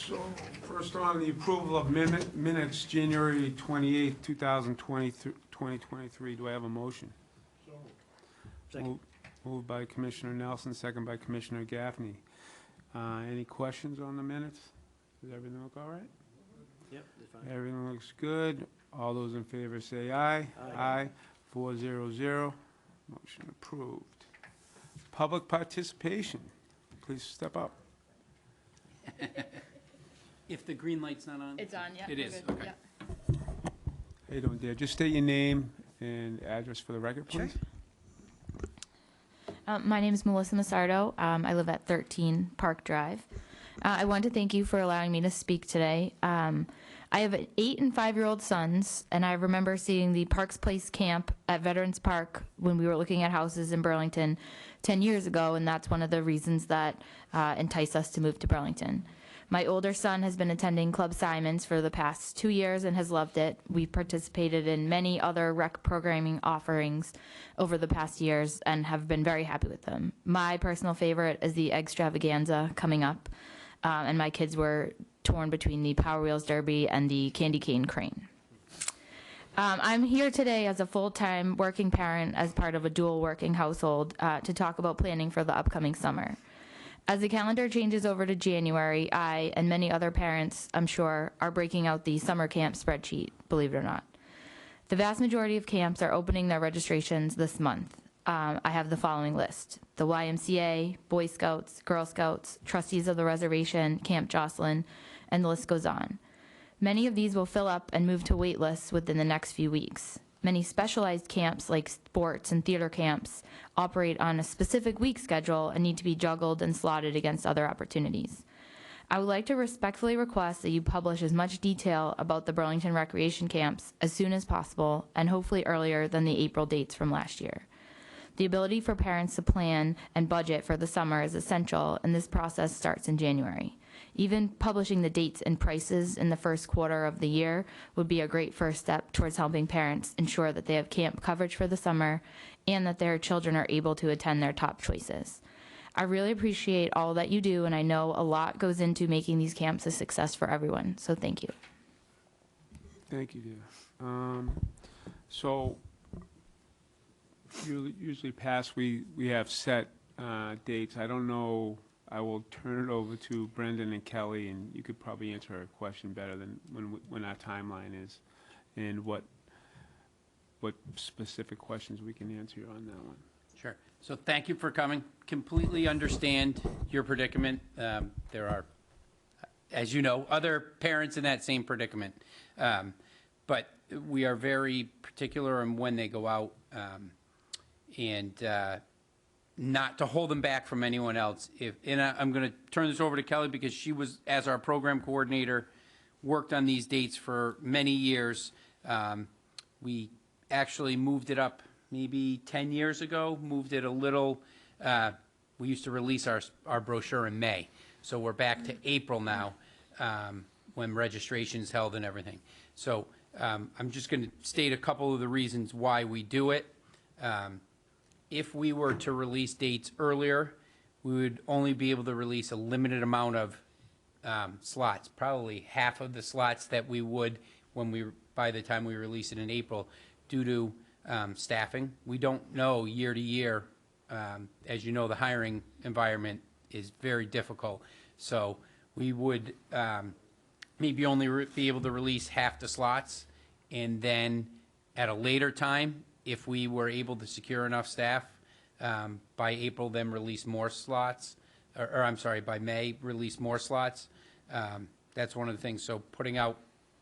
So, first on the approval of minutes, January 28th, 2023. Do I have a motion? Second. Moved by Commissioner Nelson, second by Commissioner Gaffney. Any questions on the minutes? Does everything look all right? Yep, that's fine. Everything looks good. All those in favor say aye. Aye. 4-0-0. Motion approved. Public participation. Please step up. If the green light's not on? It's on, yeah. It we're is, good, okay. yeah. How you doing, dear? Just state your name and address for the record, please. My name is Melissa Massardo. I live at 13 Park Drive. I want to thank you for allowing me to speak today. I have 8 and 5-year-old sons, and I remember seeing the Parks Place camp at Veterans Park when we were looking at houses in Burlington 10 years ago, and that's one of the reasons that enticed us to move to Burlington. My older son has been attending Club Simons for the past 2 years and has loved it. We've participated in many other rec programming offerings over the past years and have been very happy with them. My personal favorite is the Extravaganza coming up, and my kids were torn between the Power Wheels Derby and the Candy Cane Crane. I'm here today as a full-time working parent as part of a dual working household to talk about planning for the upcoming summer. As the calendar changes over to January, I and many other parents, I'm sure, are breaking out the summer camp spreadsheet, believe it or not. The vast majority of camps are opening their registrations this month. I have the following list: the YMCA, Boy Scouts, Girl Scouts, Trustees of the Reservation, Camp Jocelyn, and the list goes on. Many of these will fill up and move to wait lists within the next few weeks. Many specialized camps, like sports and theater camps, operate on a specific week schedule and need to be juggled and slotted against other opportunities. I would like to respectfully request that you publish as much detail about the Burlington recreation camps as soon as possible, and hopefully earlier than the April dates from last year. The ability for parents to plan and budget for the summer is essential, and this process starts in January. Even publishing the dates and prices in the first quarter of the year would be a great first step towards helping parents ensure that they have camp coverage for the summer and that their children are able to attend their top choices. I really appreciate all that you do, and I know a lot goes into making these camps a success for everyone, so thank you. Thank you, dear. So, usually past, we have set dates. I don't know. I will turn it over to Brendan and Kelly, and you could probably answer her question better than when our timeline is, and what specific questions we can answer on that one. Sure. So thank you for coming. Completely understand your predicament. There are, as you know, other parents in that same predicament. But we are very particular on when they go out, and not to hold them back from anyone else. I'm going to turn this over to Kelly because she was, as our program coordinator, worked on these dates for many years. We actually moved it up maybe 10 years ago, moved it a little. We used to release our brochure in May. So we're back to April now, when registration is held and everything. So I'm just going to state a couple of the reasons why we do it. If we were to release dates earlier, we would only be able to release a limited amount of slots, probably half of the slots that we would by the time we release it in April, due to staffing. We don't know year to year. As you know, the hiring environment is very difficult. So we would maybe only be able to release half the slots, and then at a later time, if we were able to secure enough staff by April, then release more slots, or I'm sorry, by May, release more slots. That's one of the things. So putting out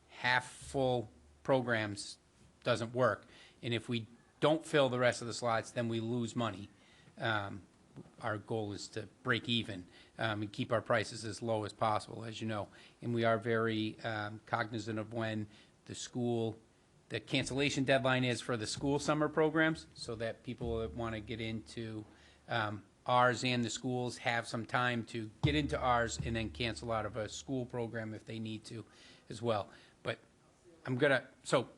half full programs doesn't work. And if we don't fill the rest of the slots, then we lose money. Our goal is to break even and keep our prices as low as possible, as you know. And we are very cognizant of when the cancellation deadline is for the school summer programs, so that people that want to get into ours and the schools have some time to get into ours and then cancel out of a school program if they need to as well. But so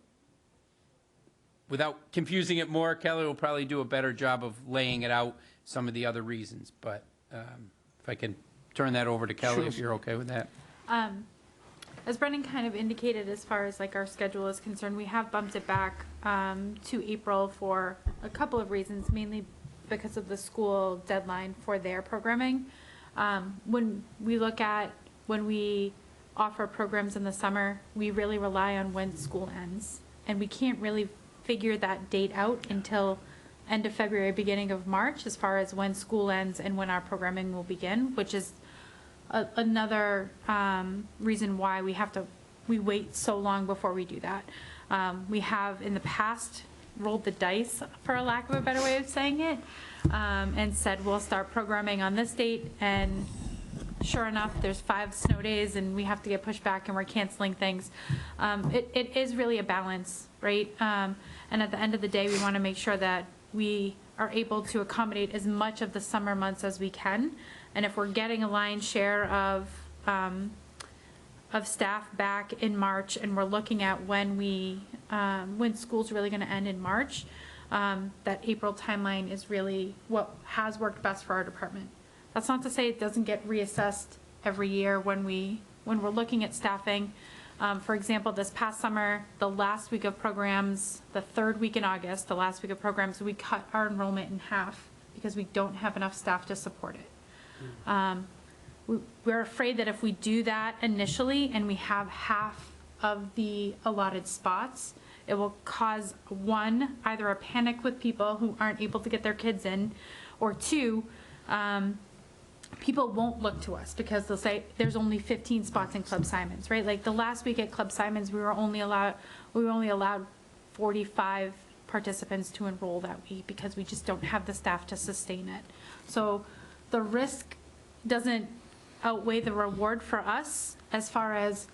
without confusing it more, Kelly will probably do a better job of laying it out, some of the other reasons. But if I can turn that over to Kelly, Sure. if you're okay with that. As Brendan kind of indicated, as far as like our schedule is concerned, we have bumped it back to April for a couple of reasons, mainly because of the school deadline for their programming. When we offer programs in the summer, we really rely on when school ends. And we can't really figure that date out until end of February, beginning of March, as far as when school ends and when our programming will begin, which is another reason why we wait so long before we do that. We have in the past rolled the dice, for a lack of a better way of saying it, and said we'll start programming on this date, and sure enough, there's 5 snow days and we have to get pushed back and we're canceling things. It is really a balance, right? And at the end of the day, we want to make sure that we are able to accommodate as much of the summer months as we can. And if we're getting a lion's share of staff back in March, and we're looking at when school's really going to end in March, that April timeline is really what has worked best for our department. That's not to say it doesn't get reassessed every year when we're looking at staffing. For example, this past summer, the last week of programs, the 3rd week in August, the last week of programs, we cut our enrollment in half because we don't have enough staff to support it. We're afraid that if we do that initially and we have half of the allotted spots, it will cause, 1, either a panic with people who aren't able to get their kids in, or 2, people won't look to us because they'll say there's only 15 spots in Club Simons, right? Like the last week at Club Simons, we were only allowed 45 participants to enroll that week because we just don't have the staff to sustain it. So the risk doesn't outweigh the reward for us as far as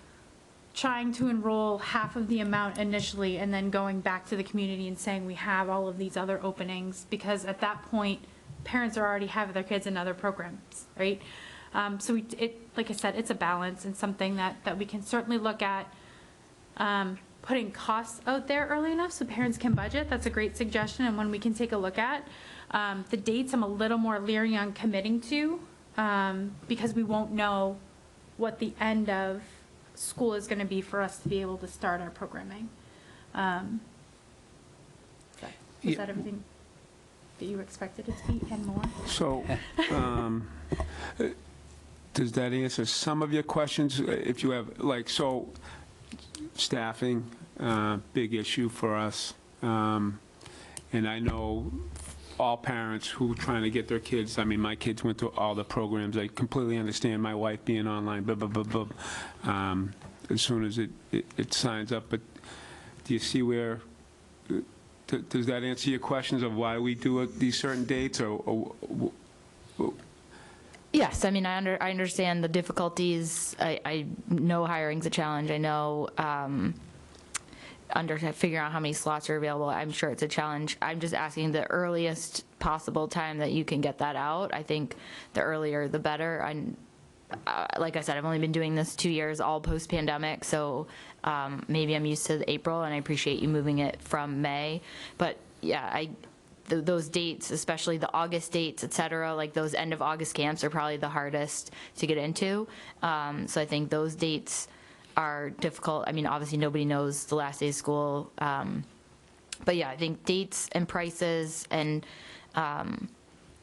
trying to enroll half of the amount initially and then going back to the community and saying we have all of these other openings, because at that point parents are already having their kids in other programs, right? So like I said, it's a balance and something that we can certainly look at, putting costs out there early enough so parents can budget. That's a great suggestion, and one we can take a look at. The dates I'm a little more leery on committing to, because we won't know what the end of school is going to be for us to be able to start our programming. Is that everything that you expected it to be and more? So, does that answer some of your questions? If you have, like, so, staffing, big issue for us. And I know all parents who are trying to get their kids, I mean, my kids went to all the programs. I completely understand my wife being online, blah, blah, blah, blah, as soon as it signs up. But do you see where, does that answer your questions of why we do these certain dates, or Yes, I mean, I understand the difficulties. I know hiring's a challenge. I know figuring out how many slots are available. I'm sure it's a challenge. I'm just asking the earliest possible time that you can get that out. I think the earlier the better. Like I said, I've only been doing this 2 years, all post-pandemic, so maybe I'm used to April, and I appreciate you moving it from May. But yeah, those dates, especially the August dates, et cetera, like those end of August camps are probably the hardest to get into. So I think those dates are difficult. I mean, obviously nobody knows the last day of school. But yeah, I think dates and prices and,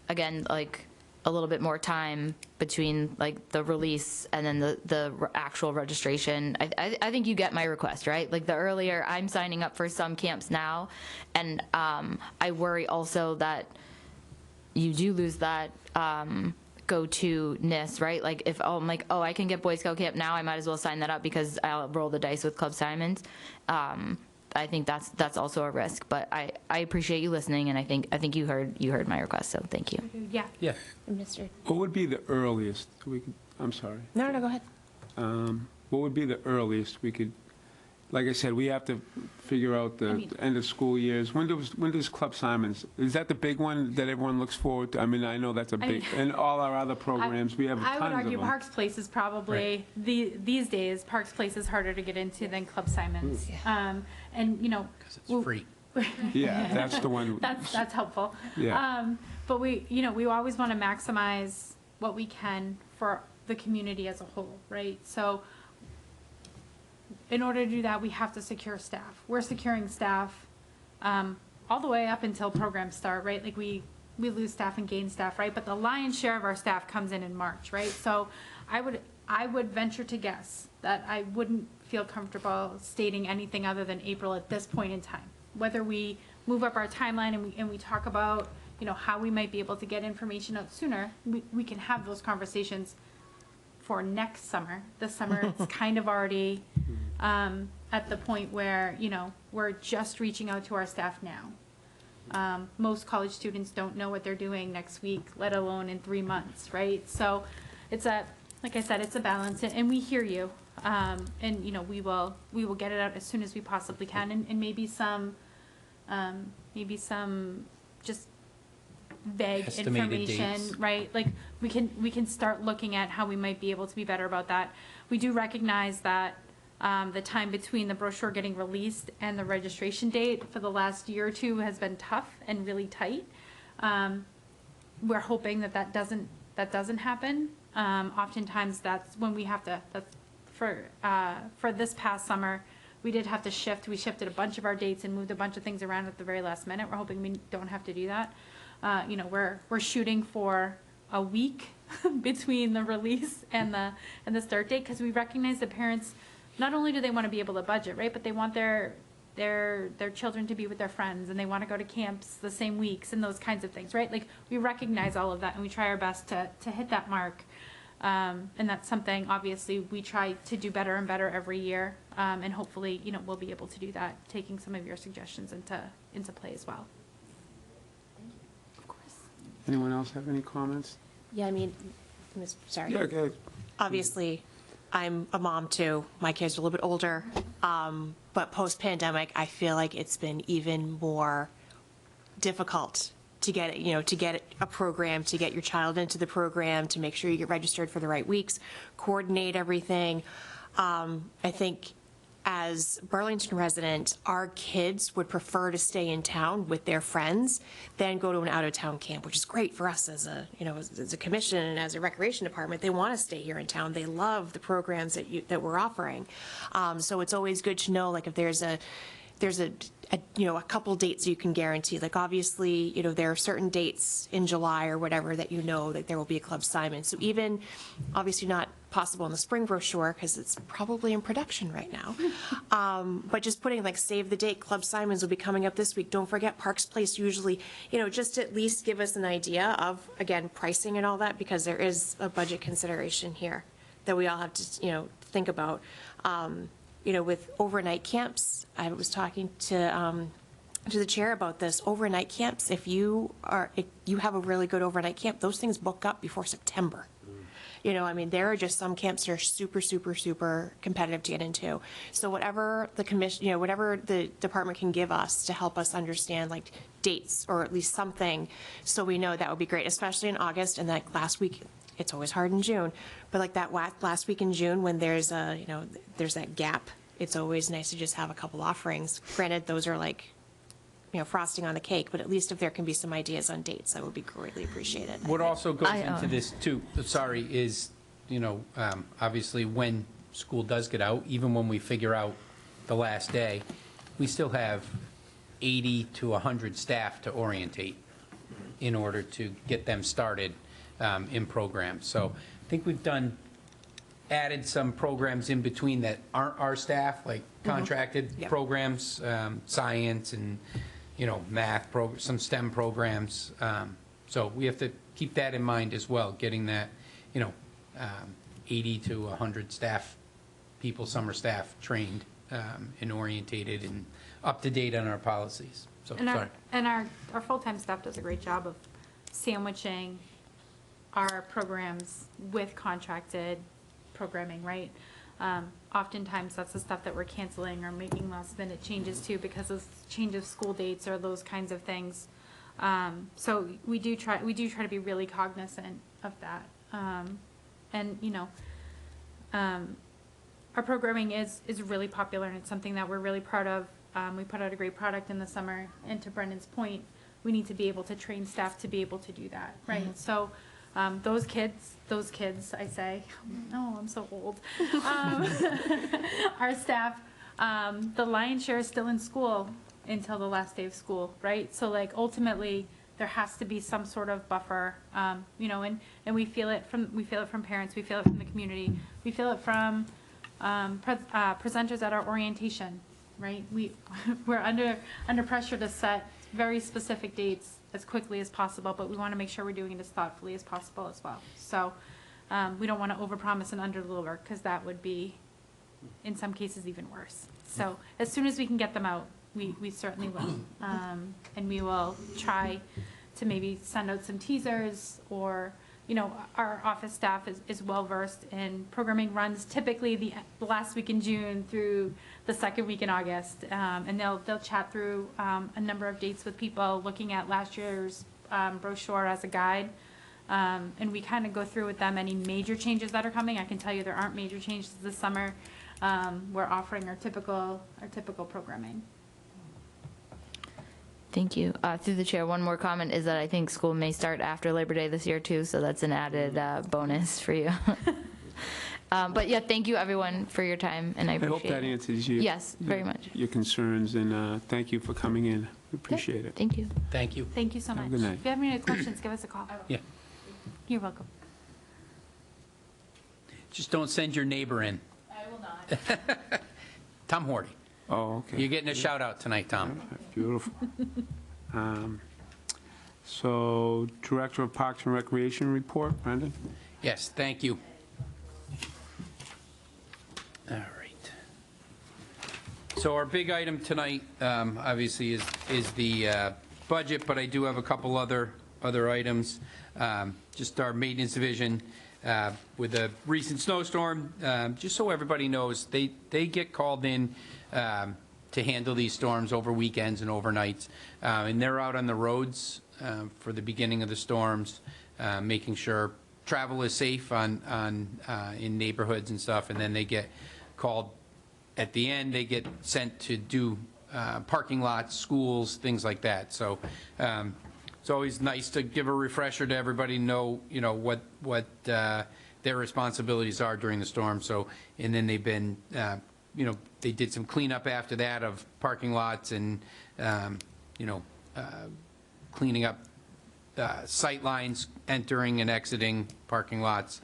again, like a little bit more time between like the release and then the actual registration. I think you get my request, right? Like the earlier, I'm signing up for some camps now, and I worry also that you do lose that go-to-ness, right? Like if I'm like, oh, I can get Boy Scout camp now, I might as well sign that up because I'll roll the dice with Club Simons. I think that's also a risk, but I appreciate you listening, and I think you heard my request, so thank you. Yeah. Yeah. Mr. what would be the earliest we could, I'm sorry. No, go ahead. What would be the earliest we could, like I said, we have to figure out the end of school years. When does Club Simons, is that the big one that everyone looks forward to? I mean, I know that's a big, and all our other programs, we have tons I of would them. argue Parks Place is probably, these days, Parks Place is harder to get into than Club Simons. And, you know. Because it's free. Yeah, that's the one. That's helpful. Yeah. But we always want to maximize what we can for the community as a whole, right? So in order to do that, we have to secure staff. We're securing staff all the way up until programs start, right? Like we lose staff and gain staff, right? But the lion's share of our staff comes in March, right? So I would venture to guess that I wouldn't feel comfortable stating anything other than April at this point in time. Whether we move up our timeline and we talk about, you know, how we might be able to get information out sooner, we can have those conversations for next summer. This summer, it's kind of already at the point where, you know, we're just reaching out to our staff now. Most college students don't know what they're doing next week, let alone in 3 months, right? So it's like I said, it's a balance, and we hear you. And, you know, we will get it out as soon as we possibly can, and maybe some just vague Estimated information, dates. right? Like, we can start looking at how we might be able to be better about that. We do recognize that the time between the brochure getting released and the registration date for the last year or two has been tough and really tight. We're hoping that doesn't happen. Oftentimes that's when we have to, for this past summer, we did have to shift. We shifted a bunch of our dates and moved a bunch of things around at the very last minute. We're hoping we don't have to do that. You know, we're shooting for a week between the release and the start date, because we recognize that parents, not only do they want to be able to budget, right, but they want their children to be with their friends, and they want to go to camps the same weeks and those kinds of things, right? Like, we recognize all of that, and we try our best to hit that mark. And that's something, obviously, we try to do better and better every year. And hopefully, you know, we'll be able to do that, taking some of your suggestions into play as well. Of course. Anyone else have any comments? Yeah, I mean, sorry. Yeah, okay. Obviously, I'm a mom too. My kids are a little bit older. But post-pandemic, I feel like it's been even more difficult to get, you know, to get a program, to get your child into the program, to make sure you get registered for the right weeks, coordinate everything. I think as Burlington resident, our kids would prefer to stay in town with their friends than go to an out-of-town camp, which is great for us as a, you know, as a commission and as a recreation department. They want to stay here in town. They love the programs that we're offering. So it's always good to know, like, if there's a you know, a couple dates you can guarantee. Like, obviously, you know, there are certain dates in July or whatever that, you know, that there will be a Club Simon. So even, obviously not possible in the spring brochure because it's probably in production right now. But just putting, like, save the date, Club Simons will be coming up this week. Don't forget Parks Place usually, you know, just to at least give us an idea of, again, pricing and all that, because there is a budget consideration here that we all have to, you know, think about. You know, with overnight camps, I was talking to the chair about this. Overnight camps, if you have a really good overnight camp, those things book up before September. You know, I mean, there are just some camps that are super, super, super competitive to get into. So whatever the commission, you know, whatever the department can give us to help us understand, like, dates or at least something, so we know, that would be great, especially in August and that last week. It's always hard in June, but like that last week in June when there's you know, there's that gap, it's always nice to just have a couple offerings. Granted, those are like, you know, frosting on the cake, but at least if there can be some ideas on dates, that would be greatly appreciated. What also goes I, into this too, sorry, is, you know, obviously when school does get out, even when we figure out the last day, we still have 80 to 100 staff to orientate in order to get them started in programs. So I think we've added some programs in between that aren't our staff, like contracted Yep. programs, science and, you know, math, some STEM programs. So we have to keep that in mind as well, getting that, you know, 80 to 100 staff, summer staff trained and orientated and up to date on our policies. So, sorry. And our full-time staff does a great job of sandwiching our programs with contracted programming, right? Oftentimes that's the stuff that we're canceling or making last-minute changes to because of change of school dates or those kinds of things. So we do try to be really cognizant of that. And, you know, our programming is really popular, and it's something that we're really proud of. We put out a great product in the summer, and to Brendan's point, we need to be able to train staff to be able to do that, right? So Those kids, I say, no, I'm so old. Our staff, the lion's share is still in school until the last day of school, right? So like ultimately, there has to be some sort of buffer, you know, and we feel it from parents, we feel it from the community, we feel it from presenters at our orientation, right? We're under pressure to set very specific dates as quickly as possible, but we want to make sure we're doing it as thoughtfully as possible as well. So we don't want to overpromise and underdeliver, because that would be, in some cases, even worse. So as soon as we can get them out, we certainly will. And we will try to maybe send out some teasers, or, you know, our office staff is well-versed in programming runs typically the last week in June through the second week in August. And they'll chat through a number of dates with people, looking at last year's brochure as a guide. And we kind of go through with them any major changes that are coming. I can tell you there aren't major changes this summer. We're offering our typical programming. Thank you. Through the chair, one more comment is that I think school may start after Labor Day this year too, so that's an added bonus for you. But yeah, thank you everyone for your time, and I I appreciate hope that it. answers you. Yes, very much. Your concerns, and thank you for coming in. We appreciate it. Thank you. Thank you. Thank you so Have a much. good night. If you have any other questions, give us a call. Yeah. You're welcome. Just don't send your neighbor in. I will not. Tom Horty. Oh, okay. You're getting a shout out tonight, Tom. Beautiful. So, Director of Parks and Recreation report, Brendan? Yes, thank you. All right. So our big item tonight, obviously, is the budget, but I do have a couple other items. Just our maintenance division, with the recent snowstorm, just so everybody knows, they get called in to handle these storms over weekends and overnights. And they're out on the roads for the beginning of the storms, making sure travel is safe in neighborhoods and stuff. And then they get called at the end. They get sent to do parking lots, schools, things like that. So it's always nice to give a refresher to everybody, know what their responsibilities are during the storm. So, and then they've been they did some cleanup after that of parking lots and, cleaning up sight lines, entering and exiting parking lots.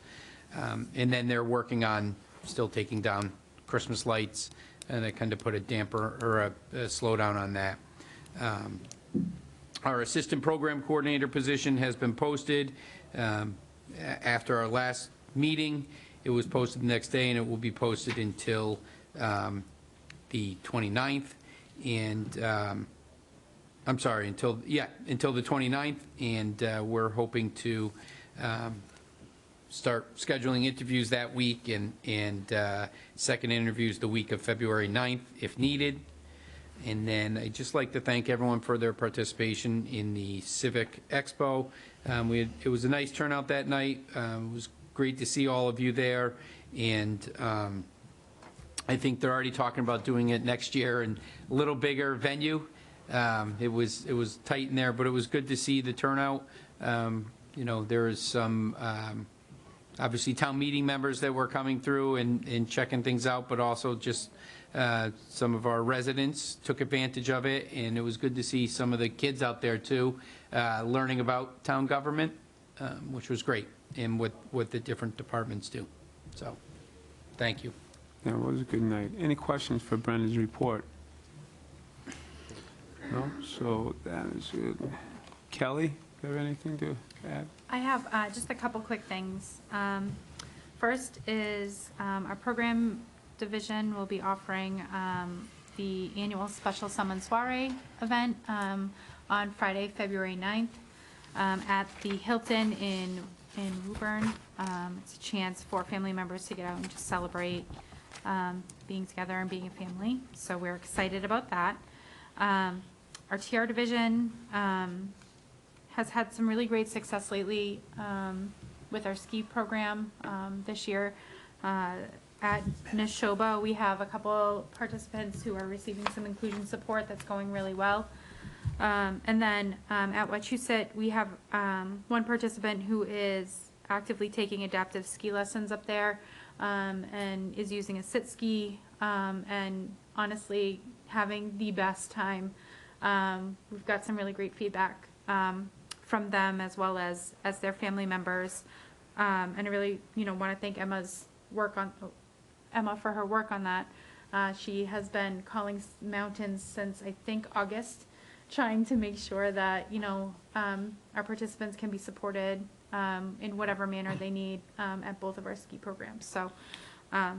And then they're working on still taking down Christmas lights, and they kind of put a damper or a slowdown on that. Our assistant program coordinator position has been posted. After our last meeting, it was posted the next day, and it will be posted until the 29th, and I'm sorry, until the 29th, and we're hoping to start scheduling interviews that week, and second interviews the week of February 9th if needed. And then I'd just like to thank everyone for their participation in the Civic Expo. It was a nice turnout that night. It was great to see all of you there, and I think they're already talking about doing it next year in a little bigger venue. It was tight in there, but it was good to see the turnout. There is some obviously town meeting members that were coming through and checking things out, but also just some of our residents took advantage of it, and it was good to see some of the kids out there too, learning about town government, which was great, and what the different departments do. So, thank you. That was a good night. Any questions for Brendan's report? No? So that is good. Kelly, do you have anything to add? I have just a couple quick things. First is our program division will be offering the annual special summon soiree event on Friday, February 9th at the Hilton in Woburn. It's a chance for family members to get out and just celebrate being together and being a family. So we're excited about that. Our TR division has had some really great success lately with our ski program this year. At Neshoba, we have a couple participants who are receiving some inclusion support that's going really well. And then at Wachusett, we have one participant who is actively taking adaptive ski lessons up there and is using a sit ski and honestly having the best time. We've got some really great feedback from them as well as their family members. And I really, want to thank Emma for her work on that. She has been calling mountains since I think August, trying to make sure that, our participants can be supported in whatever manner they need at both of our ski programs. So I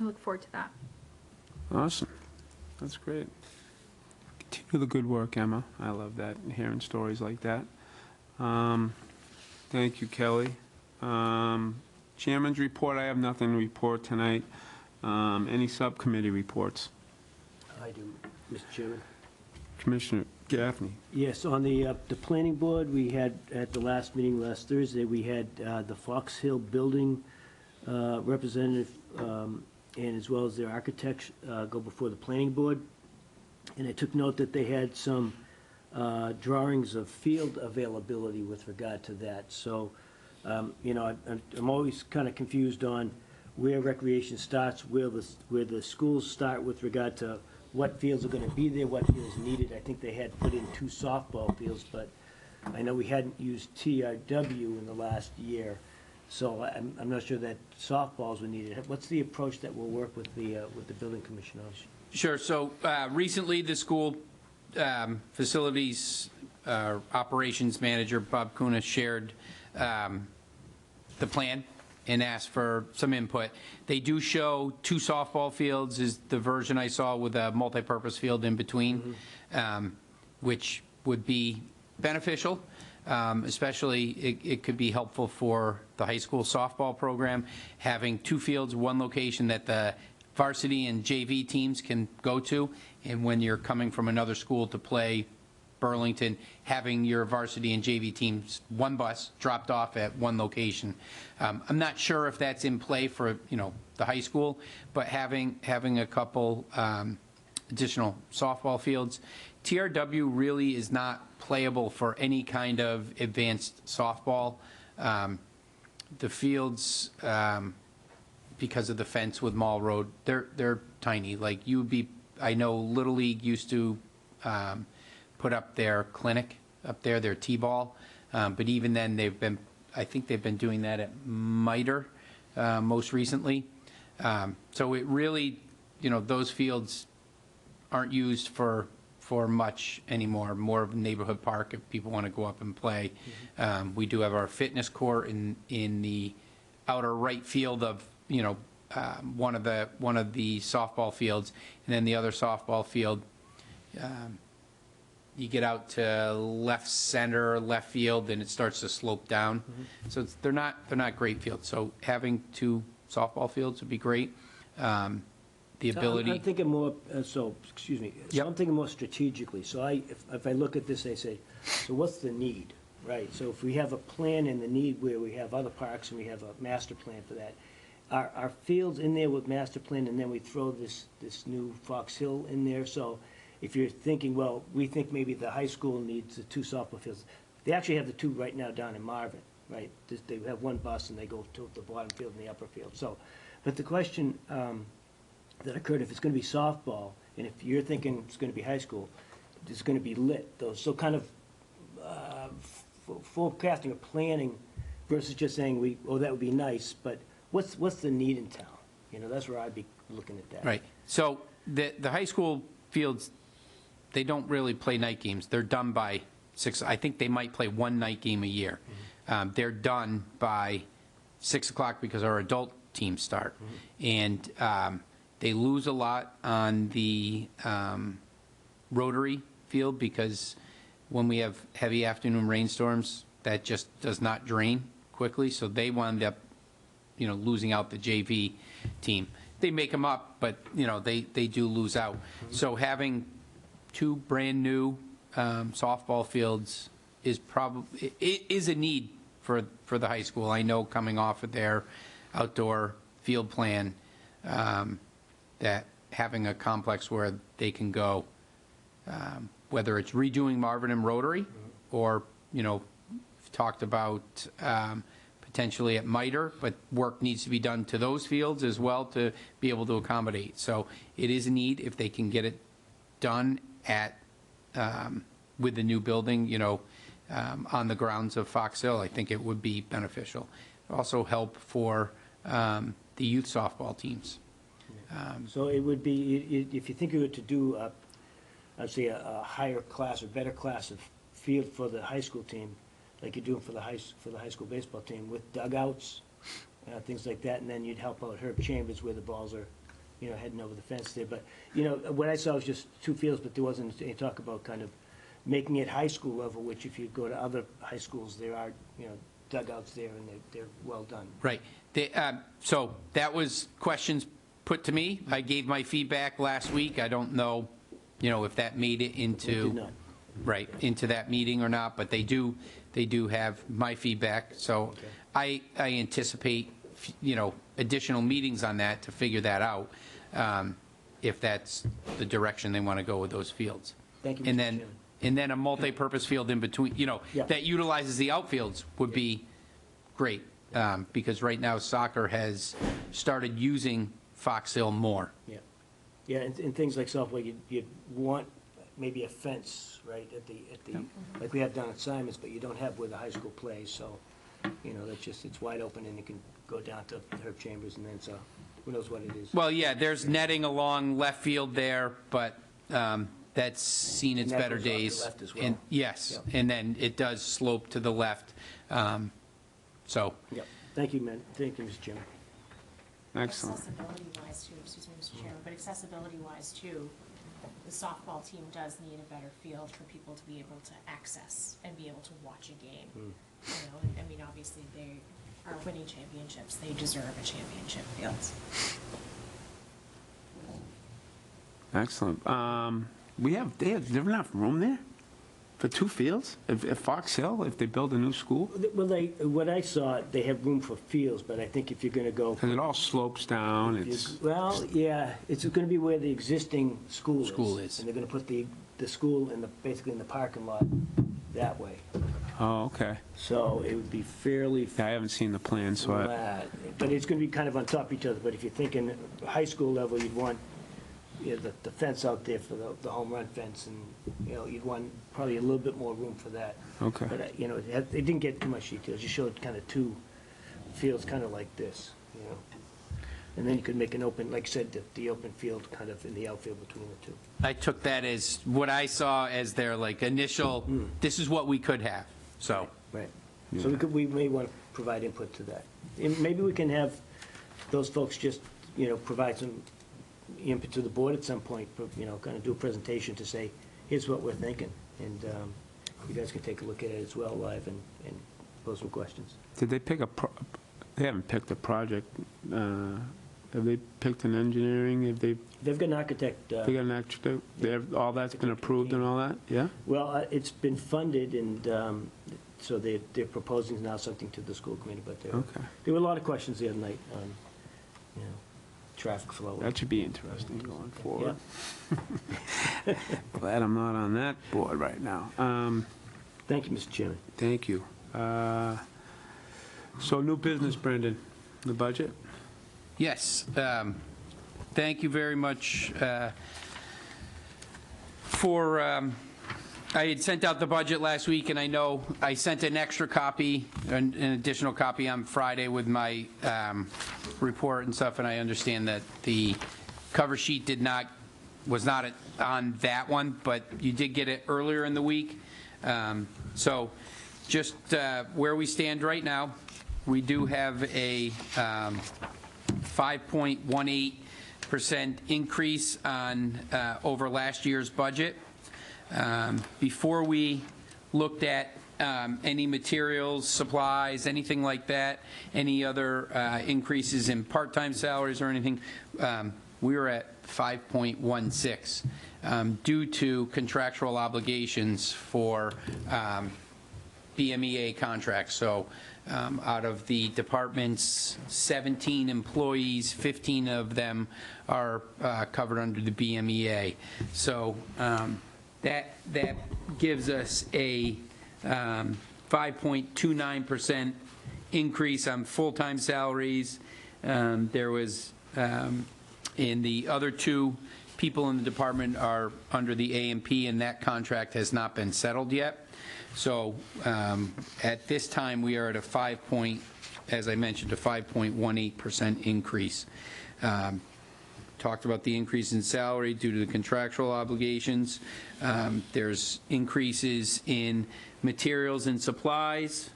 look forward to that. Awesome. That's great. Continue the good work, Emma. I love that, hearing stories like that. Thank you, Kelly. Chairman's report, I have nothing to report tonight. Any subcommittee reports? I do, Mr. Chairman. Commissioner Gaffney. Yes, on the planning board, we had, at the last meeting last Thursday, we had the Fox Hill Building representative and as well as their architects go before the planning board. And I took note that they had some drawings of field availability with regard to that. So, I'm always kind of confused on where recreation starts, where the schools start with regard to what fields are going to be there, what fields needed. I think they had put in 2 softball fields, but I know we hadn't used TRW in the last year, so I'm not sure that softballs were needed. What's the approach that will work with the building commission on? Sure. So recently, the school facilities operations manager, Bob Kuna, shared the plan and asked for some input. They do show 2 softball fields is the version I saw with a multi-purpose field in between, which would be beneficial. Especially, it could be helpful for the high school softball program, having 2 fields, 1 location that the varsity and JV teams can go to, and when you're coming from another school to play Burlington, having your varsity and JV teams, 1 bus dropped off at 1 location. I'm not sure if that's in play for, the high school, but having a couple additional softball fields. TRW really is not playable for any kind of advanced softball. The fields, because of the fence with Mall Road, they're tiny. Like I know Little League used to put up their clinic up there, their T-ball, but even then I think they've been doing that at MITRE most recently. So it really, those fields aren't used for much anymore, more of a neighborhood park if people want to go up and play. We do have our fitness court in the outer right field of, one of the softball fields, and then the other softball field, you get out to left center, left field, and it starts to slope down. So they're not great fields. So having 2 softball fields would be great. The ability. I'm thinking more, excuse me. So Yep. I'm thinking more strategically. So if I look at this, I say, so what's the need, right? So if we have a plan and the need where we have other parks and we have a master plan for that, are fields in there with master plan, and then we throw this new Fox Hill in there? So if you're thinking, well, we think maybe the high school needs the 2 softball fields. They actually have the 2 right now down in Marvin, right? They have 1 bus and they go to the bottom field and the upper field. So, but the question that occurred, if it's going to be softball, and if you're thinking it's going to be high school, it's going to be lit, though. So kind of forecasting or planning versus just saying, that would be nice, but what's the need in town? That's where I'd be looking at that. Right. So the high school fields, they don't really play night games. They're done by 6. I think they might play 1 night game a year. They're done by 6 o'clock because our adult teams start. And they lose a lot on the Rotary field because when we have heavy afternoon rainstorms, that just does not drain quickly. So they wind up, losing out the JV team. They make them up, but, they do lose out. So having 2 brand-new softball fields is probably, it is a need for the high school. I know coming off of their outdoor field plan, that having a complex where they can go whether it's redoing Marvin and Rotary, or, you know, talked about potentially at Miter, but work needs to be done to those fields as well to be able to accommodate. So it is a need if they can get it done at, with the new building, you know, on the grounds of Fox Hill. I think it would be beneficial. Also help for the youth softball teams. So it would be, if you think you were to do, I'd say a higher class or better class of field for the high school team, like you're doing for the high school baseball team, with dugouts, things like that, and then you'd help out Herb Chambers where the balls are, you know, heading over the fence there. But, you know, what I saw was just 2 fields, but there wasn't any talk about kind of making it high school level, which if you go to other high schools, there are, you know, dugouts there, and they're well done. Right. So that was questions put to me. I gave my feedback last week. I don't know, you know, if that made it into. It did not. Right, into that meeting or not, but they do have my feedback. So I anticipate, you know, additional meetings on that to figure that out, if that's the direction they want to go with those fields. Thank you, Mr. And then, Chairman. and then a multi-purpose field in between, you know, Yeah. that utilizes the outfields would be great, because right now soccer has started using Fox Hill more. Yeah, yeah, and things like softball, you'd want maybe a fence, right, at the, like we have down at Simons, but you don't have where the high school plays, so, you know, that's just, it's wide open, and you can go down to Herb Chambers, and then, so, who knows what it is. Well, yeah, there's netting along left field there, but that's seen its And that better goes off the days. left as well. And yes, Yep. and then it does slope to the left. So, Yep, thank you, man, thank you, Mr. Chairman. Excellent. Accessibility-wise too, excuse me, Mr. Chairman, but accessibility-wise too, the softball team does need a better field for people to be able to access and be able to watch a game. You know, I mean, obviously, they are winning championships, they deserve a championship field. Excellent. They have enough room there for 2 fields? At Fox Hill, if they build a new school? Well, what I saw, they have room for fields, but I think if you're gonna go. Because it all slopes down, it's, Well, yeah, it's gonna be where the existing school is. School is. And they're gonna put the school basically in the parking lot that way. oh, okay. So it would be fairly Yeah, I haven't seen the plan, so I, flat, but it's gonna be kind of on top of each other. But if you're thinking high school level, you'd want, you know, the fence out there for the home run fence, and, you know, you'd want probably a little bit more room for that. okay. But, you know, it didn't get too much detail, it just showed kind of 2 fields kind of like this, you know. And then you could make an open, like I said, the open field kind of in the outfield between the 2. I took that as what I saw as their like initial, this is what we could have, so. Right. So we may want to provide input to that. And maybe we can have those folks just, you know, provide some input to the board at some point, you know, kind of do a presentation to say, here's what we're thinking. And you guys can take a look at it as well live and pose some questions. Did they pick they haven't picked a project, have they picked an engineering, They've got an architect, they got an architect, all that's been approved and all that, yeah? well, it's been funded, and so they're proposing now something to the school committee, but Okay. there were a lot of questions the other night on, you know, traffic flow. That should be interesting going forward. Yeah. Glad I'm not on that board right now. Thank you, Mr. Chairman. Thank you. So new business, Brendan, the budget? Yes, thank you very much for, I had sent out the budget last week, and I know I sent an extra copy, an additional copy on Friday with my report and stuff, and I understand that the cover sheet was not on that one, but you did get it earlier in the week. So just where we stand right now, we do have a 5.18% increase on over last year's budget. Before we looked at any materials, supplies, anything like that, any other increases in part-time salaries or anything, we were at 5.16 due to contractual obligations for BMEA contracts. So out of the department's 17 employees, 15 of them are covered under the BMEA. So That gives us a 5.29% increase on full-time salaries. There was, and the other two people in the department are under the A&P, and that contract has not been settled yet. So at this time, we are at a as I mentioned, a 5.18% increase. Talked about the increase in salary due to the contractual obligations. There's increases in materials and supplies.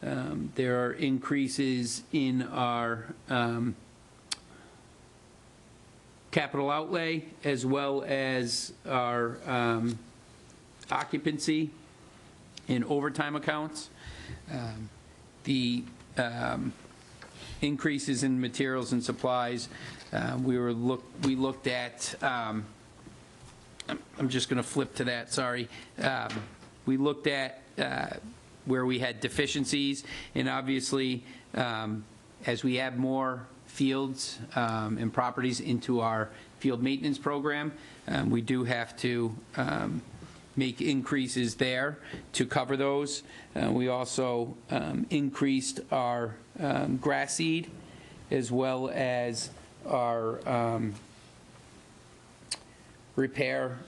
There are increases in our capital outlay, as well as our occupancy and overtime accounts. The increases in materials and supplies, we looked at, I'm just going to flip to that, sorry. We looked at where we had deficiencies, and obviously, as we add more fields and properties into our field maintenance program, we do have to make increases there to cover those. We also increased our grass seed, as well as our repair,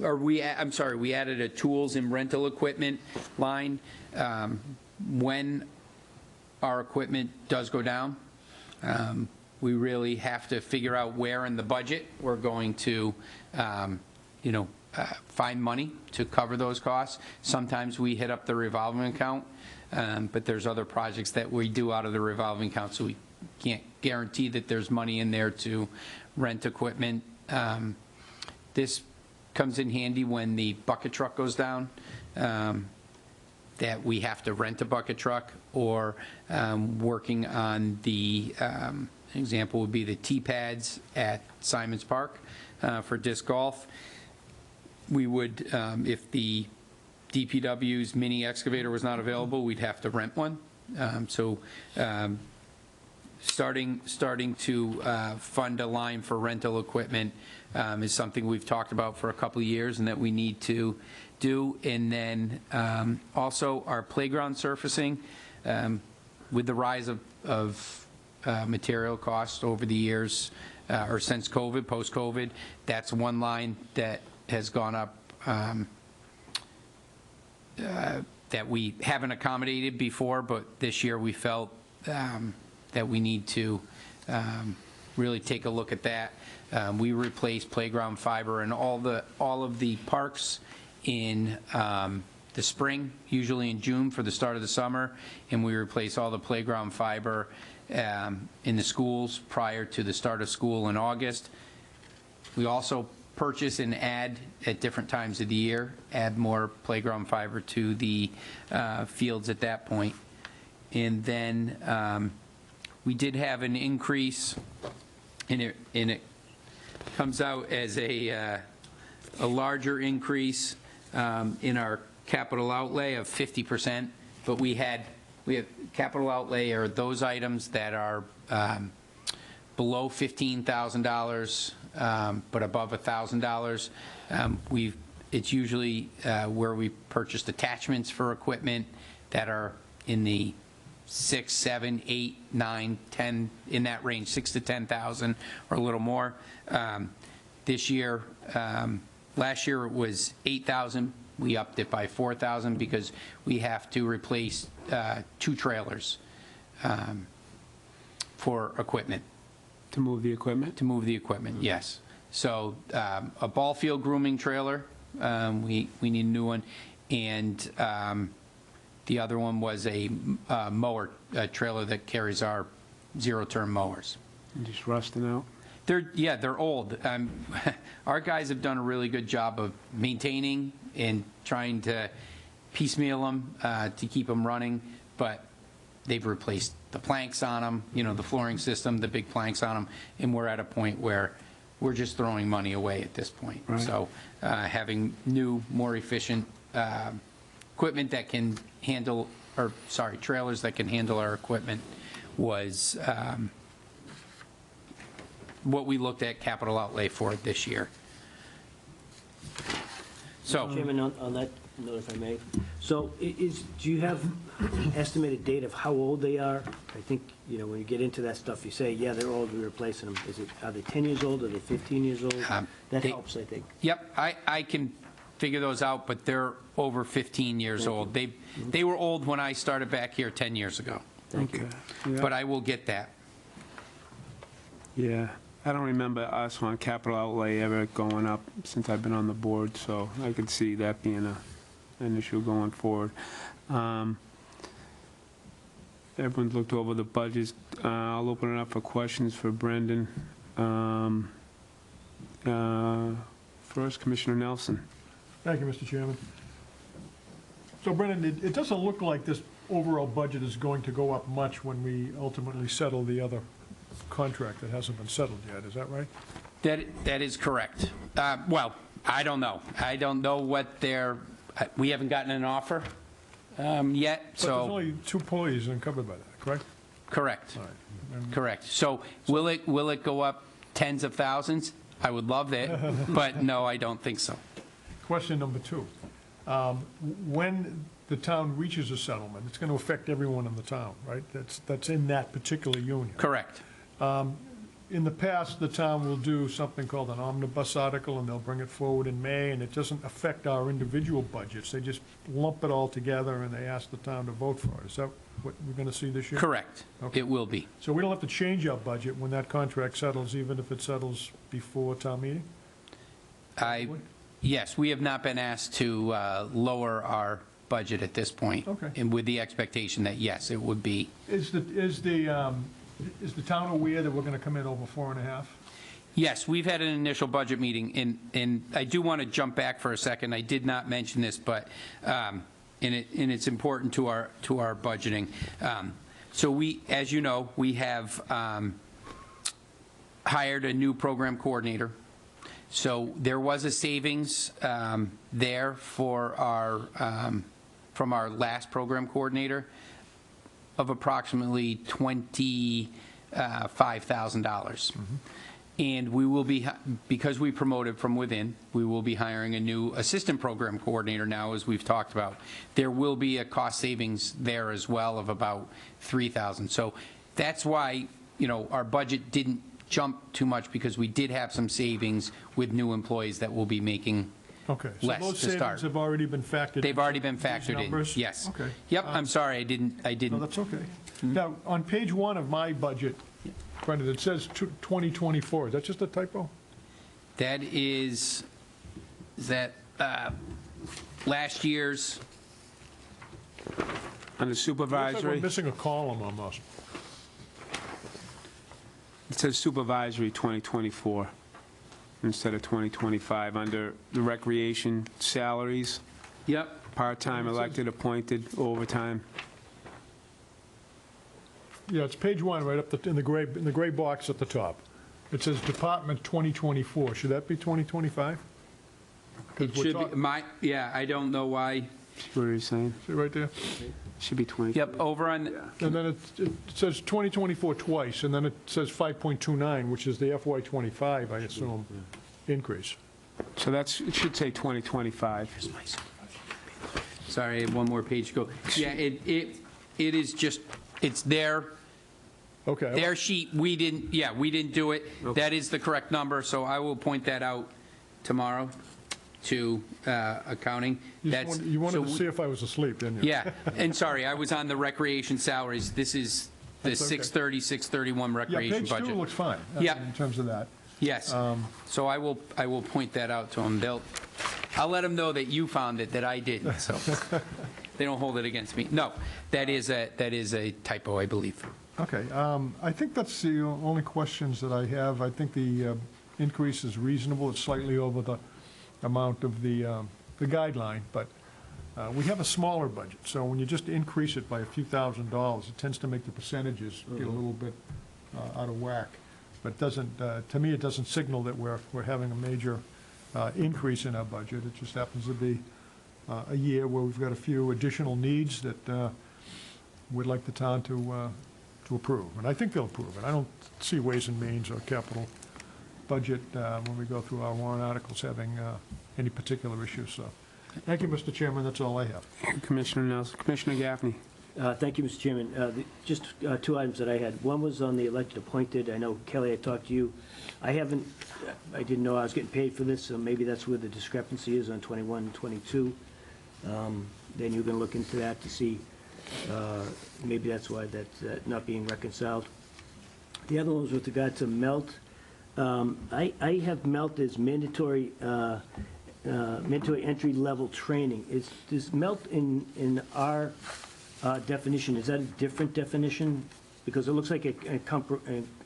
we added a tools and rental equipment line. When our equipment does go down, we really have to figure out where in the budget we're going to, find money to cover those costs. Sometimes we hit up the revolving account, but there's other projects that we do out of the revolving account, so we can't guarantee that there's money in there to rent equipment. This comes in handy when the bucket truck goes down, that we have to rent a bucket truck, or working on the, example would be the tee pads at Simons Park for disc golf. We would, if the DPW's mini excavator was not available, we'd have to rent one. Starting to fund a line for rental equipment is something we've talked about for a couple of years and that we need to do. And then also our playground surfacing, with the rise of material costs over the years, or since COVID, post-COVID, that's one line that has gone up that we haven't accommodated before, but this year we felt that we need to really take a look at that. We replaced playground fiber in all of the parks in the spring, usually in June for the start of the summer, and we replace all the playground fiber in the schools prior to the start of school in August. We also purchase and add at different times of the year, add more playground fiber to the fields at that point. And then we did have an increase, and it comes out as a larger increase in our capital outlay of 50%, but we have capital outlay are those items that are below $15,000, but above $1,000. It's usually where we purchased attachments for equipment that are in the 6, 7, 8, 9, 10, in that range, 6 to 10,000 or a little more. This year, last year it was 8,000. We upped it by 4,000 because we have to replace 2 trailers for equipment. To move the equipment? To move the equipment, yes. So a ball field grooming trailer, we need a new one, and the other one was a mower, a trailer that carries our zero-turn mowers. And just rusting out? They're old. Our guys have done a really good job of maintaining and trying to piecemeal them to keep them running, but they've replaced the planks on them, the flooring system, the big planks on them, and we're at a point where we're just throwing money away at this point. Right. So having new, more efficient equipment that can handle, trailers that can handle our equipment was what we looked at capital outlay for this year. So, Chairman, on that note, if I may, so do you have an estimated date of how old they are? I think, when you get into that stuff, you say, yeah, they're old, we're replacing them. Are they 10 years old, are they 15 years old? That they- helps, I think. yep, I can figure those out, but they're over 15 years old. They were old when I started back here 10 years ago, Thank you. Yeah. but I will get that. Yeah, I don't remember us on capital outlay ever going up since I've been on the board, so I could see that being an issue going forward. Everyone's looked over the budgets. I'll open it up for questions for Brendan. First, Commissioner Nelson. Thank you, Mr. Chairman. So Brendan, it doesn't look like this overall budget is going to go up much when we ultimately settle the other contract that hasn't been settled yet, is that right? That is correct. Well, I don't know. I don't know what we haven't gotten an offer yet, But there's so, only 2 employees covered by that, correct? correct, All right. And- correct. So will it go up tens of thousands? I would love that, but no, I don't think so. Question number 2. When the town reaches a settlement, it's going to affect everyone in the town, right? That's in that particular union. Correct. In the past, the town will do something called an omnibus article, and they'll bring it forward in May, and it doesn't affect our individual budgets. They just lump it all together, and they ask the town to vote for it. Is that what we're going to see this year? Correct. Okay. It will be. So we don't have to change our budget when that contract settles, even if it settles before town meeting? Yes, we have not been asked to lower our budget at this point. Okay. And with the expectation that, yes, it would be. Is the town aware that we're going to come in over 4.5? Yes, we've had an initial budget meeting, and I do want to jump back for a second. I did not mention this, but, and it's important to our budgeting. So we, as you know, we have hired a new program coordinator. So there was a savings there for from our last program coordinator of approximately $25,000. And we will be, because we promoted from within, we will be hiring a new assistant program coordinator now, as we've talked about. There will be a cost savings there as well of about $3,000. So that's why, our budget didn't jump too much, because we did have some savings with new employees that will be making Okay. less So those to start. savings have already been factored? They've already been into these factored in, numbers? yes. Okay. Yep, I'm sorry, I didn't. No, that's okay. Now, on page 1 of my budget, Brendan, it says 2024. Is that just a typo? That is last year's, Under Looks like supervisory, we're missing a column almost. it says supervisory 2024 instead of 2025. Under the recreation salaries, yep, part-time, elected, appointed, overtime. Yeah, it's page 1, right up in the gray box at the top. It says Department 2024. Should that be 2025? it should be, I don't know why. What are you saying? See right there? Should be 20. Yep, over on, And then it says 2024 twice, and then it says 5.29, which is the FY 25, I assume, increase. So it should say 2025. sorry, I have one more page to go. Yeah, it is just, it's their Okay. sheet, we didn't do it. That is the correct number, so I will point that out tomorrow to accounting. You wanted to see if I was asleep, didn't you? Yeah, and sorry, I was on the recreation salaries. This is the That's okay. 630, 631 Yeah, recreation page budget. 2 looks fine. Yeah. In terms of that. Yes, so I will point that out to them. I'll let them know that you found it, that I didn't, so they don't hold it against me. No, that is a typo, I believe. Okay, I think that's the only questions that I have. I think the increase is reasonable. It's slightly over the amount of the guideline, but we have a smaller budget, so when you just increase it by a few $1,000s, it tends to make the percentages get a little bit out of whack. But it doesn't, to me, it doesn't signal that we're having a major increase in our budget. It just happens to be a year where we've got a few additional needs that we'd like the town to approve. And I think they'll approve it. I don't see Ways and Means or Capital budget when we go through our warrant articles having any particular issues, so. Thank you, Mr. Chairman, that's all I have. Commissioner Nelson, Commissioner Gaffney. Thank you, Mr. Chairman. Just two items that I had. One was on the elected appointed. I know, Kelly, I talked to you. I didn't know I was getting paid for this, so maybe that's where the discrepancy is on 21 and 22. Then you're going to look into that to see, maybe that's why that's not being reconciled. The other one was with regard to MELT. I have MELT as mandatory entry-level training. Does MELT in our definition, is that a different definition? Because it looks like it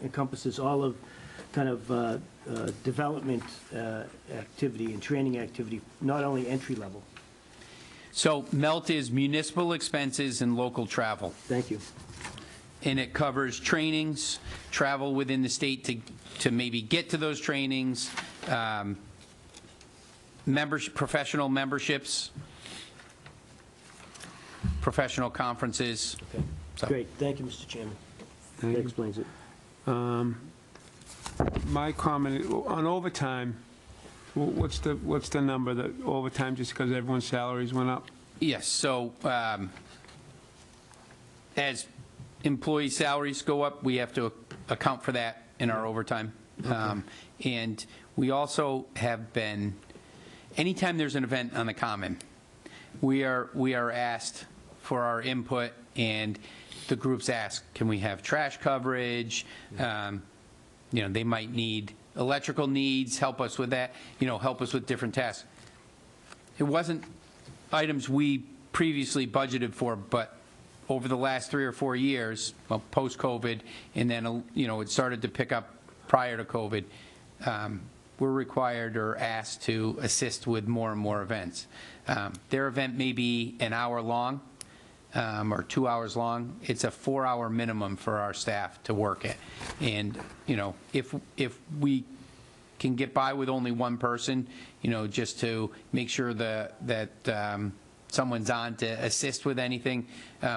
encompasses all of kind of development activity and training activity, not only entry-level. So MELT is municipal expenses and local travel. Thank you. And it covers trainings, travel within the state to maybe get to those trainings, professional memberships, professional conferences. Okay. So- Great, thank you, Mr. Chairman. Thank That you. explains it. My comment on overtime, what's the number, that overtime, just because everyone's salaries went up? Yes, so as employee salaries go up, we have to account for that in our overtime. And we also have been, anytime there's an event on the Common, we are asked for our input, and the groups ask, can we have trash coverage? They might need electrical needs, help us with that, help us with different tasks. It wasn't items we previously budgeted for, but over the last 3 or 4 years, well, post-COVID, and then, it started to pick up prior to COVID, we're required or asked to assist with more and more events. Their event may be an hour long or 2 hours long. It's a 4-hour minimum for our staff to work it. And, if we can get by with only one person, just to make sure that someone's on to assist with anything,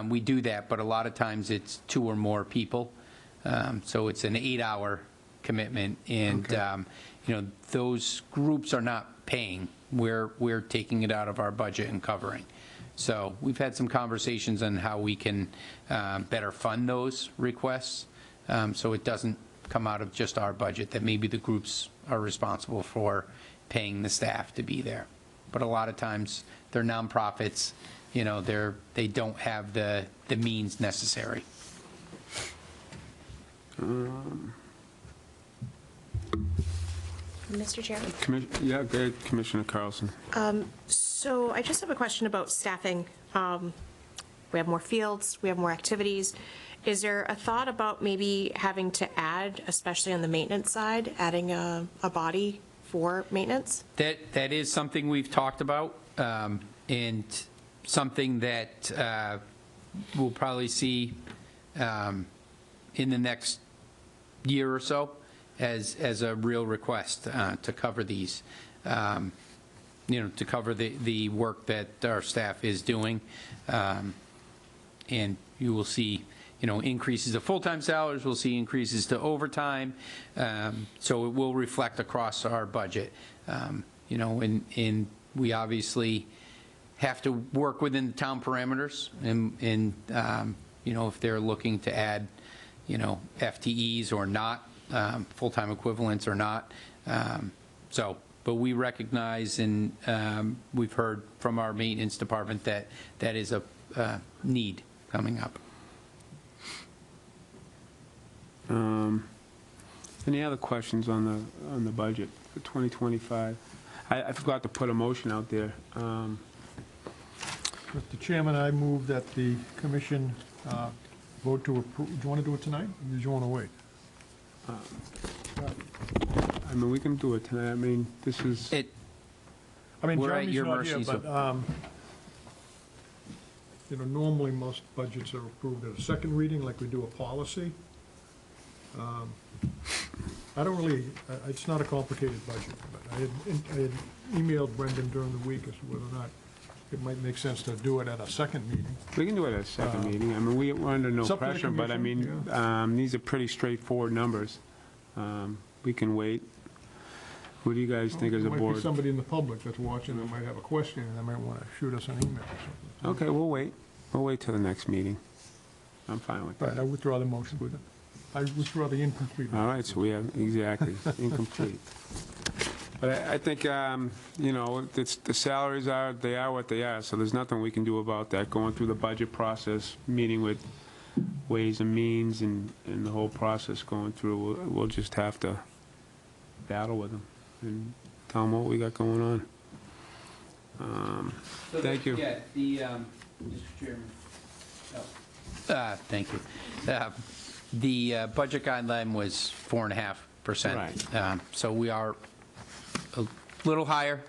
we do that. But a lot of times it's 2 or more people. So it's an 8-hour commitment. And, those groups are not paying. We're taking it out of our budget and covering. So we've had some conversations on how we can better fund those requests, so it doesn't come out of just our budget, that maybe the groups are responsible for paying the staff to be there. But a lot of times, they're nonprofits, they don't have the means necessary. Mr. Chairman? Yeah, go ahead, Commissioner Carlson. So I just have a question about staffing. We have more fields, we have more activities. Is there a thought about maybe having to add, especially on the maintenance side, adding a body for maintenance? That is something we've talked about, and something that we'll probably see in the next year or so as a real request to cover these, to cover the work that our staff is doing. And you will see, increases of full-time salaries, we'll see increases to overtime. So it will reflect across our budget. And we obviously have to work within the town parameters, and if they're looking to add, FTEs or not, full-time equivalents or not. But we recognize, and we've heard from our maintenance department that is a need coming up. Any other questions on the budget for 2025? I forgot to put a motion out there. Mr. Chairman, I move that the commission vote to approve. Do you want to do it tonight, or do you want to wait? I mean, we can do it tonight. I mean, this is, I mean, We're at Jeremy's your not here, mercy, so- but, normally most budgets are approved at a second reading, like we do a policy. I don't really, it's not a complicated budget, but I had emailed Brendan during the week as to whether or not it might make sense to do it at a second meeting. we can do it at a second meeting. I mean, we're under no It's up to the pressure, but I mean, commission, these are pretty straightforward numbers. We can wait. What do you guys think as a There might be board? somebody in the public that's watching that might have a question, and they might want to shoot us an email or something. Okay, we'll wait. We'll wait till the next meeting. I'm fine with that. Right, I withdraw the motion. I withdraw the incomplete. All right, so we have, exactly, incomplete. But I think, you know, the salaries are, they are what they are, so there's nothing we can do about that. Going through the budget process, meeting with Ways and Means, and the whole process going through, we'll just have to battle with them and tell them what we got going on. Thank you. Yeah, Mr. Chairman. Thank you. The budget guideline was 4.5%. Right. So we are a little higher,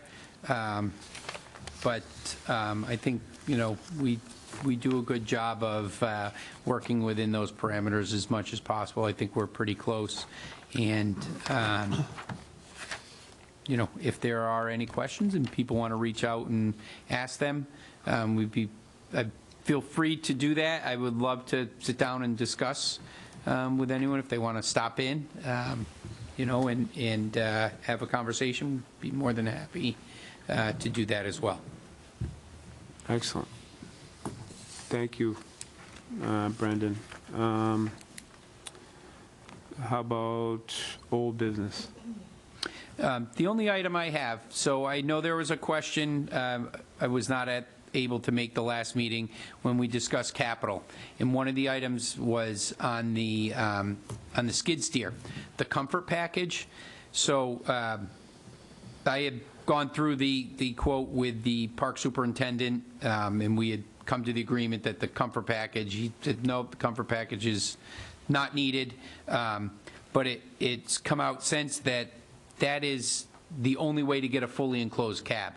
but I think, you know, we do a good job of working within those parameters as much as possible. I think we're pretty close. And, you know, if there are any questions and people want to reach out and ask them, feel free to do that. I would love to sit down and discuss with anyone if they want to stop in, you know, and have a conversation. Be more than happy to do that as well. Excellent. Thank you, Brendan. How about old business? The only item I have, so I know there was a question, I was not able to make the last meeting when we discussed capital, and one of the items was on the skid steer, the comfort package. So I had gone through the quote with the park superintendent, and we had come to the agreement that the comfort package, he said, no, the comfort package is not needed, but it's come out since that is the only way to get a fully enclosed cab.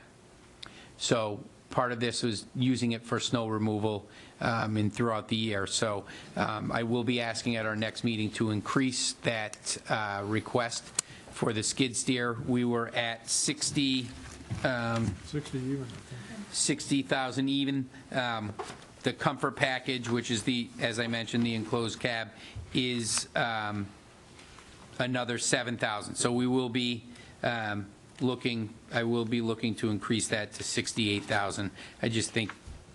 So part of this was using it for snow removal and throughout the year. So I will be asking at our next meeting to increase that request for the skid steer. We were at 60. 60 even, I think. 60,000 even. The comfort package, which is as I mentioned, the enclosed cab, is another 7,000. So we will be I will be looking to increase that to 68,000. I just think,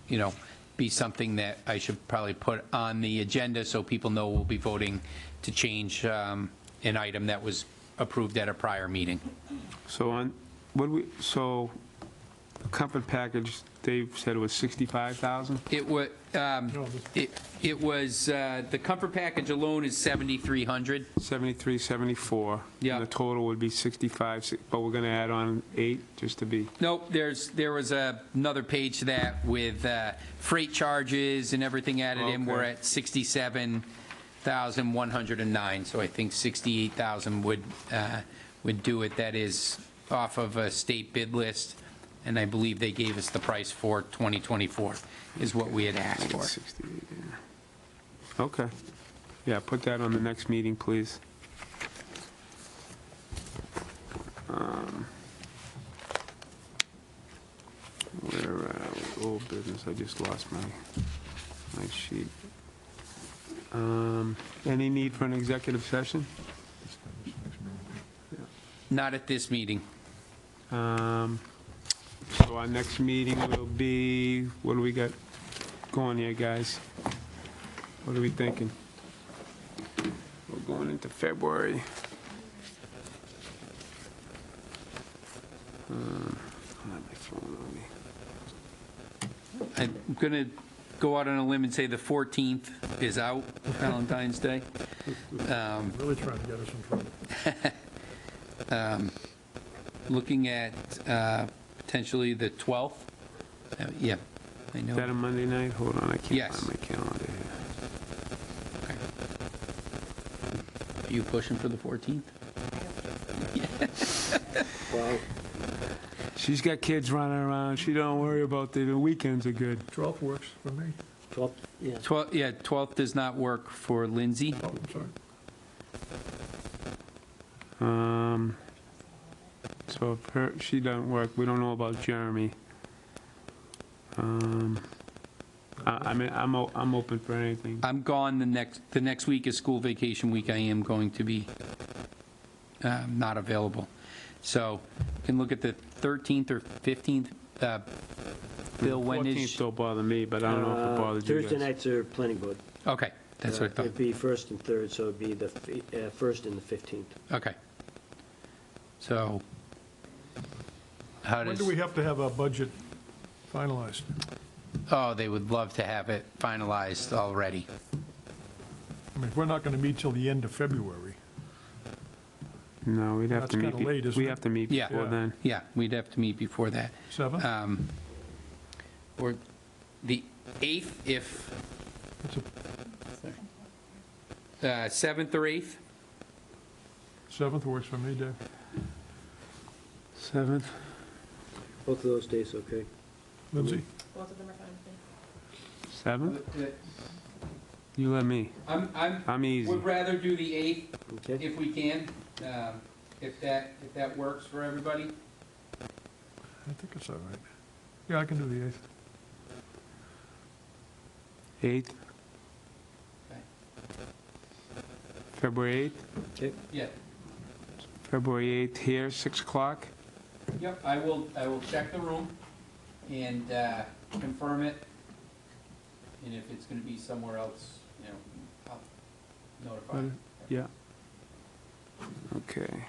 you know, be something that I should probably put on the agenda so people know we'll be voting to change an item that was approved at a prior meeting. So so the comfort package, Dave said it was 65,000? It was, it was, the comfort package alone is 7,300. 73, 74. Yeah. And the total would be 65, but we're going to add on 8 just to be. Nope, there was another page to that with freight charges and everything added in. We're Okay. at 67,109, so I think 68,000 would do it. That is off of a state bid list, and I believe they gave us the price for 2024 is what we had asked for. 68, yeah. Okay. Yeah, put that on the next meeting, please. Where, old business, I just lost my sheet. Any need for an executive session? Not at this meeting. So our next meeting will be, what do we got going here, guys? What are we thinking? We're going into February. I don't have my phone on me. I'm going to go out on a limb and say the 14th is out, Valentine's Day. Really trying to get us in trouble. Looking at potentially the 12th. Yeah, I Is that know. a Monday night? Hold on, I can't Yes. find my calendar here. Okay. Are you pushing for the 14th? Well, She's got kids running around. She don't worry about the weekends are good. 12 works for me. 12, yeah. 12th does not work for Lindsay. Oh, I'm sorry. So if she doesn't work, we don't know about Jeremy. I mean, I'm open for anything. I'm gone the next week is school vacation week. I am going to be not available. So you can look at the 13th or 15th. Bill, when 14th is, don't bother me, but I don't know if it bothers you guys. Thursday nights are planning board. okay, that's what I thought. It'd be first and third, so it'd be the first and the 15th. Okay. So how When does, do we have to have our budget finalized? oh, they would love to have it finalized already. I mean, we're not going to meet till the end of February. No, we'd have That's to meet. kinda late, isn't We it? have to meet Yeah. before then. Yeah, we'd have to meet before that. 7th? Or the 8th, if, It's a- 7th or 8th? 7th works for me, Dave. 7th? Both of those days, okay? Lindsay? Both of them are fine with me. 7th? You let me. I'm easy. Would rather do the 8th Okay? if we can, if that works for everybody. I think it's all right. Yeah, I can do the 8th. 8th? Okay. February 8th? Okay. Yeah, February 8th here, 6 o'clock? yep, I will check the room and confirm it. And if it's gonna be somewhere else, you know, I'll notify. Yeah. Okay.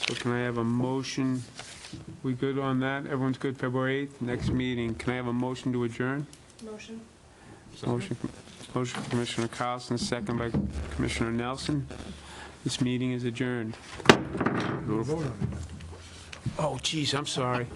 So can I have a motion? We good on that? Everyone's good, February 8th, next meeting. Can I have a motion to adjourn? Motion. Motion Commissioner Carlson, second by Commissioner Nelson. This meeting is adjourned. Vote on it. Oh, geez, I'm sorry.